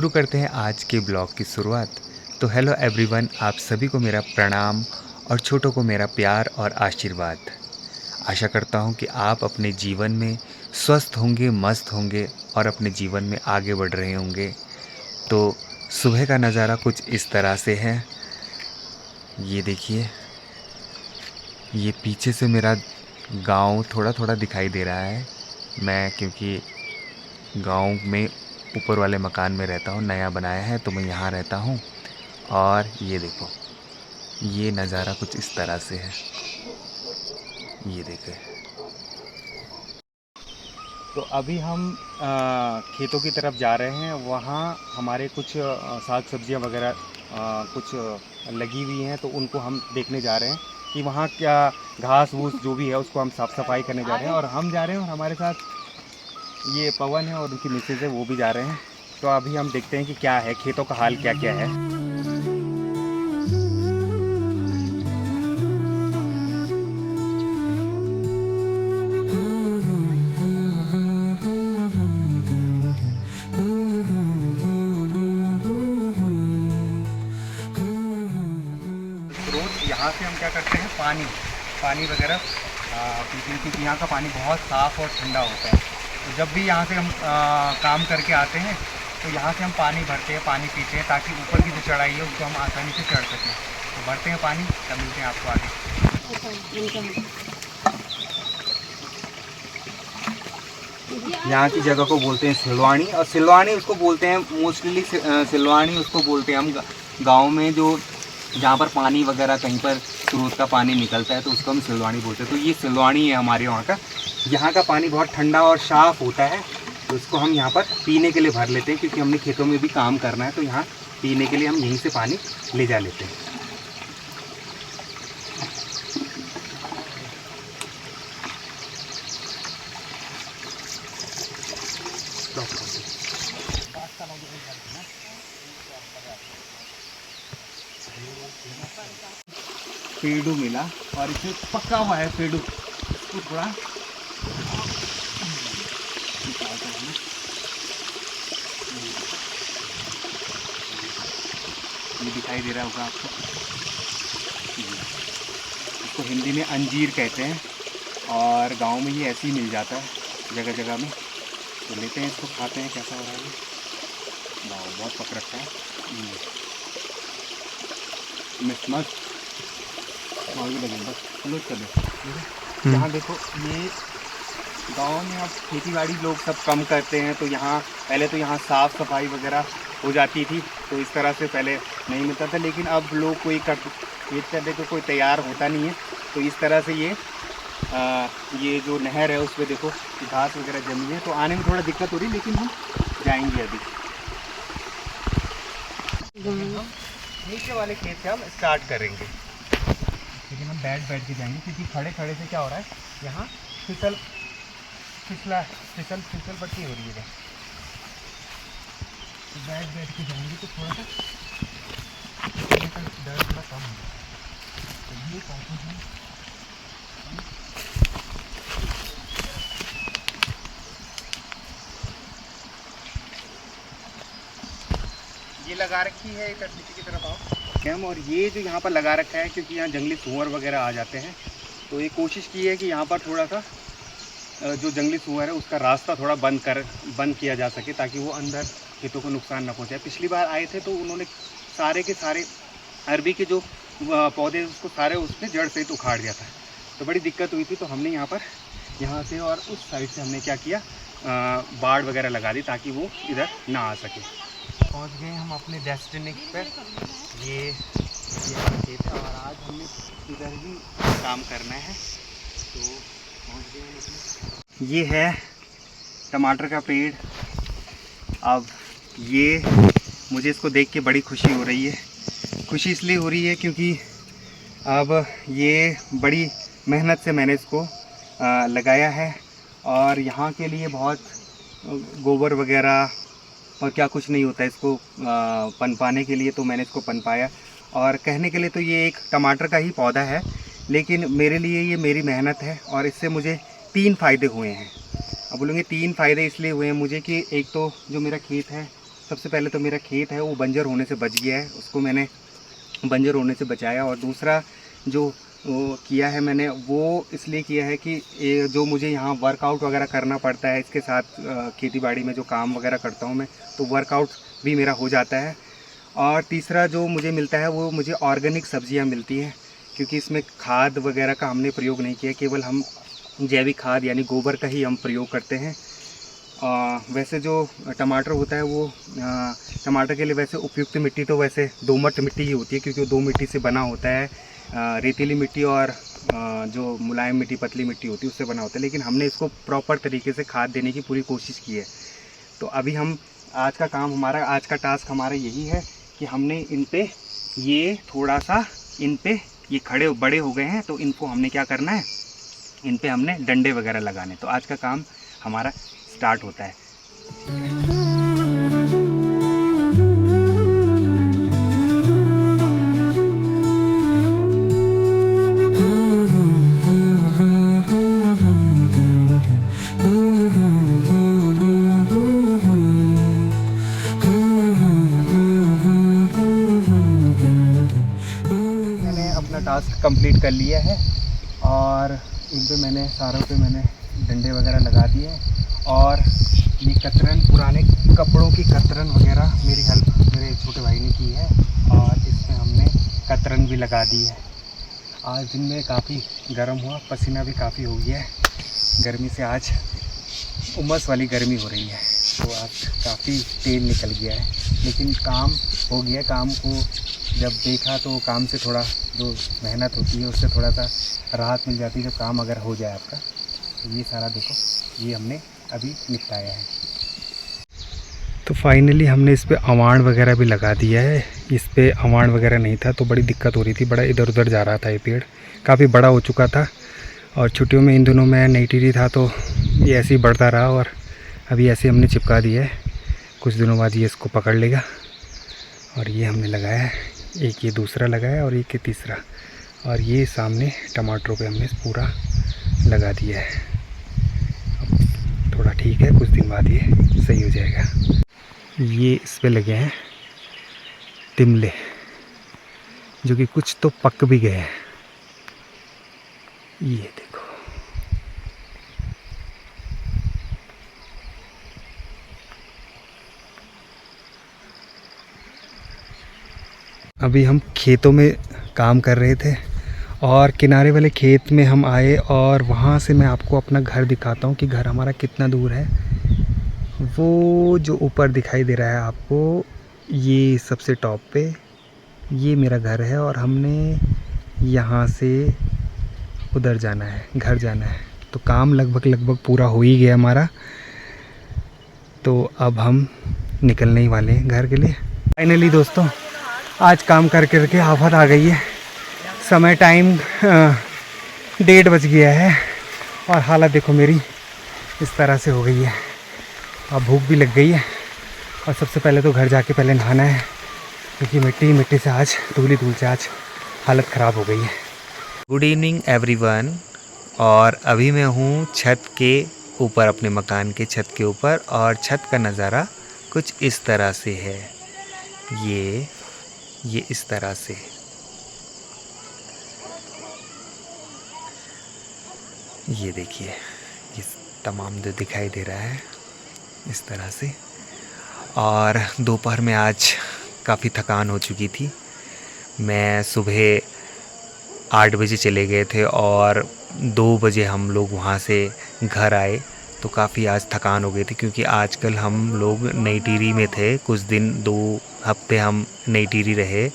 शुरू करते हैं आज के ब्लॉग की शुरुआत। तो हेलो एवरीवन, आप सभी को मेरा प्रणाम और छोटों को मेरा प्यार और आशीर्वाद। आशा करता हूँ कि आप अपने जीवन में स्वस्थ होंगे, मस्त होंगे और अपने जीवन में आगे बढ़ रहे होंगे। तो सुबह का नज़ारा कुछ इस तरह से है। ये देखिए, ये पीछे से मेरा गांव थोड़ा थोड़ा दिखाई दे रहा है। मैं क्योंकि गांव में ऊपर वाले मकान में रहता हूँ, नया बनाया है तो मैं यहाँ रहता हूँ। और ये देखो, ये नज़ारा कुछ इस तरह से है। ये देखें। तो अभी हम खेतों की तरफ जा रहे हैं। वहाँ हमारे कुछ साग सब्जियाँ वगैरह कुछ लगी हुई हैं, तो उनको हम देखने जा रहे हैं कि वहाँ क्या घास फूस जो भी है उसको हम साफ़ सफाई करने जा रहे हैं। और हम जा रहे हैं और हमारे साथ ये पवन है और उनकी मिसेज है, वो भी जा रहे हैं। तो अभी हम देखते हैं कि क्या है, खेतों का हाल क्या क्या है। स्रोत यहाँ से हम क्या करते हैं, पानी वगैरह पीते हैं, क्योंकि यहाँ का पानी बहुत साफ़ और ठंडा होता है। तो जब भी यहाँ से हम काम करके आते हैं तो यहाँ से हम पानी भरते हैं, पानी पीते हैं, ताकि ऊपर की जो चढ़ाई है उसको हम आसानी से चढ़ सकें। तो भरते हैं पानी, तब मिलते हैं आपको आगे। यहाँ की जगह को बोलते हैं सिलवानी, और सिलवानी उसको बोलते हैं मोस्टली, सिलवानी उसको बोलते हैं हम गाँव में जो जहाँ पर पानी वगैरह कहीं पर स्रोत का पानी निकलता है तो उसको हम सिलवानी बोलते हैं। तो ये सिलवानी है हमारे वहाँ का। यहाँ का पानी बहुत ठंडा और साफ़ होता है, तो इसको हम यहाँ पर पीने के लिए भर लेते हैं, क्योंकि हमने खेतों में भी काम करना है। तो यहाँ पीने के लिए हम यहीं से पानी ले जा लेते हैं। पेड़ू मिला और इसमें पका हुआ है पेड़ू, इसको थोड़ा ये दिखाई दे रहा होगा आपको। इसको हिंदी में अंजीर कहते हैं और गांव में ये ऐसे ही मिल जाता है जगह जगह में। तो लेते हैं इसको, खाते हैं कैसा हो रहा है। वाह, बहुत पक रखा है। मस्त चलो चलो। यहाँ देखो, ये गांव में अब खेती बाड़ी लोग सब कम करते हैं, तो यहाँ पहले तो यहाँ साफ़ सफाई वगैरह हो जाती थी, तो इस तरह से पहले नहीं मिलता था। लेकिन अब लोग कोई खेत करने को कोई तैयार होता नहीं है, तो इस तरह से ये जो नहर है उस पर देखो घास वगैरह जमी है, तो आने में थोड़ा दिक्कत हो रही है, लेकिन हम जाएंगे अभी। हम नीचे वाले खेत से हम स्टार्ट करेंगे, लेकिन हम बैठ के जाएंगे, क्योंकि खड़े खड़े से क्या हो रहा है, यहाँ फिसल पट्टी हो रही है। तो बैठ के जाएंगे तो थोड़ा सा डर थोड़ा कम होगा। तो ये कहते हैं ये लगा रखी है, एक नीचे की तरफ आओ कैम। और ये जो यहाँ पर लगा रखा है, क्योंकि यहाँ जंगली सूअर वगैरह आ जाते हैं, तो ये कोशिश की है कि यहाँ पर थोड़ा सा जो जंगली सूअर है उसका रास्ता थोड़ा बंद किया जा सके, ताकि वो अंदर खेतों को नुकसान न पहुँचाए। पिछली बार आए थे तो उन्होंने सारे के सारे अरबी के जो पौधे उसको सारे उसने जड़ सहित उखाड़ दिया था, तो बड़ी दिक्कत हुई थी। तो हमने यहाँ से और उस साइड से हमने क्या किया, बाड़ वगैरह लगा दी, ताकि वो इधर ना आ सके। पहुँच गए हम अपने डेस्टिनेशन पर। ये खेत है और आज हमें इधर ही काम करना है, तो पहुँच गए। ये है टमाटर का पेड़। अब ये मुझे इसको देख के बड़ी खुशी हो रही है। खुशी इसलिए हो रही है क्योंकि अब ये बड़ी मेहनत से मैंने इसको लगाया है, और यहाँ के लिए बहुत गोबर वगैरह और क्या कुछ नहीं होता है इसको पनपाने के लिए, तो मैंने इसको पनपाया। और कहने के लिए तो ये एक टमाटर का ही पौधा है, लेकिन मेरे लिए ये मेरी मेहनत है, और इससे मुझे 3 फ़ायदे हुए हैं। अब बोलेंगे 3 फ़ायदे इसलिए हुए हैं मुझे कि एक तो जो मेरा खेत है सबसे पहले तो मेरा खेत है वो बंजर होने से बच गया है, उसको मैंने बंजर होने से बचाया। और दूसरा जो वो किया है मैंने, वो इसलिए किया है कि ये जो मुझे यहाँ वर्कआउट वगैरह करना पड़ता है, इसके साथ खेती बाड़ी में जो काम वगैरह करता हूँ मैं, तो वर्कआउट भी मेरा हो जाता है। और तीसरा जो मुझे मिलता है वो मुझे ऑर्गेनिक सब्जियाँ मिलती हैं, क्योंकि इसमें खाद वगैरह का हमने प्रयोग नहीं किया, केवल हम जैविक खाद यानी गोबर का ही हम प्रयोग करते हैं। वैसे जो टमाटर होता है वो टमाटर के लिए वैसे उपयुक्त मिट्टी तो वैसे दोमट मिट्टी ही होती है, क्योंकि वो दो मिट्टी से बना होता है, रेतीली मिट्टी और जो मुलायम मिट्टी पतली मिट्टी होती है उससे बना होता है। लेकिन हमने इसको प्रॉपर तरीके से खाद देने की पूरी कोशिश की है। तो अभी हम आज का काम हमारा, आज का टास्क हमारा यही है कि हमने इन पे ये थोड़ा सा इन पे ये खड़े बड़े हो गए हैं, तो इनको हमने क्या करना है, इन पे हमने डंडे वगैरह लगाने। तो आज का काम हमारा स्टार्ट होता है। मैंने अपना टास्क कंप्लीट कर लिया है और इन पे मैंने सारों पे मैंने डंडे वगैरह लगा दिए हैं। और ये कतरन, पुराने कपड़ों की कतरन वगैरह मेरी हेल्प मेरे छोटे भाई ने की है, और इसमें हमने कतरन भी लगा दी है। आज दिन में काफ़ी गर्म हुआ, पसीना भी काफ़ी हो गया है, गर्मी से आज उमस वाली गर्मी हो रही है, तो आज काफ़ी तेल निकल गया है। लेकिन काम हो गया, काम को जब देखा तो काम से थोड़ा जो मेहनत होती है उससे थोड़ा सा राहत मिल जाती है जब काम अगर हो जाए आपका। तो ये सारा देखो, ये हमने अभी निपटाया है। तो फाइनली हमने इस पे अवाण वगैरह भी लगा दिया है। इस पे अवाण वगैरह नहीं था तो बड़ी दिक्कत हो रही थी, बड़ा इधर उधर जा रहा था, ये पेड़ काफ़ी बड़ा हो चुका था। और छुट्टियों में इन दिनों मैं नई टिहरी था तो ये ऐसे ही बढ़ता रहा, और अभी ऐसे हमने चिपका दिया है। कुछ दिनों बाद ये इसको पकड़ लेगा। और ये हमने लगाया है, एक ये दूसरा लगाया और एक ये तीसरा, और ये सामने टमाटरों पे हमने पूरा लगा दिया है। अब थोड़ा ठीक है, कुछ दिन बाद ये सही हो जाएगा। ये इस पे लगे हैं तिमले, जो कि कुछ तो पक भी गए हैं। ये देखो, अभी हम खेतों में काम कर रहे थे और किनारे वाले खेत में हम आए, और वहाँ से मैं आपको अपना घर दिखाता हूँ कि घर हमारा कितना दूर है। वो जो ऊपर दिखाई दे रहा है आपको, ये सबसे टॉप पे ये मेरा घर है, और हमने यहाँ से उधर जाना है, घर जाना है। तो काम लगभग पूरा हो ही गया हमारा, तो अब हम निकलने ही वाले हैं घर के लिए। फाइनली दोस्तों, आज काम कर करके आफत आ गई है। समय टाइम 1:30 बज गया है और हालत देखो मेरी इस तरह से हो गई है। अब भूख भी लग गई है, और सबसे पहले तो घर जाके पहले नहाना है, क्योंकि मिट्टी से आज धूल से आज हालत ख़राब हो गई है। Good evening everyone. और अभी मैं हूँ छत के ऊपर, अपने मकान के छत के ऊपर, और छत का नज़ारा कुछ इस तरह से है। ये इस तरह से, ये देखिए, ये तमाम जो दिखाई दे रहा है इस तरह से। और दोपहर में आज काफ़ी थकान हो चुकी थी। मैं सुबह 8 बजे चले गए थे और 2 बजे हम लोग वहाँ से घर आए, तो काफ़ी आज थकान हो गई थी, क्योंकि आजकल हम लोग नई टिहरी में थे कुछ दिन, 2 हफ्ते हम नई टिहरी रहे,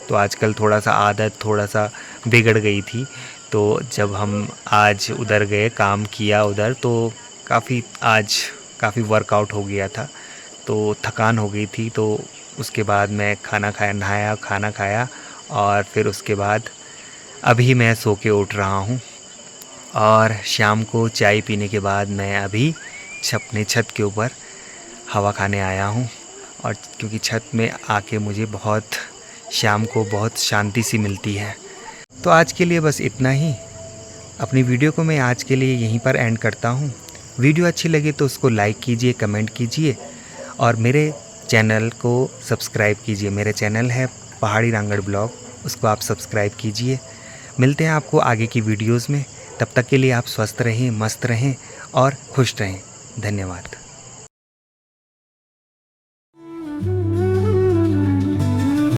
तो आजकल थोड़ा सा आदत थोड़ा सा बिगड़ गई थी। तो जब हम आज उधर गए, काम किया उधर, तो काफ़ी वर्कआउट हो गया था, तो थकान हो गई थी। तो उसके बाद मैं खाना खाया, नहाया, खाना खाया, और फिर उसके बाद अभी मैं सो के उठ रहा हूँ। और शाम को चाय पीने के बाद मैं अभी अपने छत के ऊपर हवा खाने आया हूँ, और क्योंकि छत में आके मुझे शाम को बहुत शांति सी मिलती है। तो आज के लिए बस इतना ही। अपनी वीडियो को मैं आज के लिए यहीं पर एंड करता हूँ। वीडियो अच्छी लगे तो उसको लाइक कीजिए, कमेंट कीजिए, और मेरे चैनल को सब्सक्राइब कीजिए। मेरे चैनल है पहाड़ी रांगड़ ब्लॉग, उसको आप सब्सक्राइब कीजिए। मिलते हैं आपको आगे की वीडियोस में। तब तक के लिए आप स्वस्थ रहें, मस्त रहें और खुश रहें। धन्यवाद।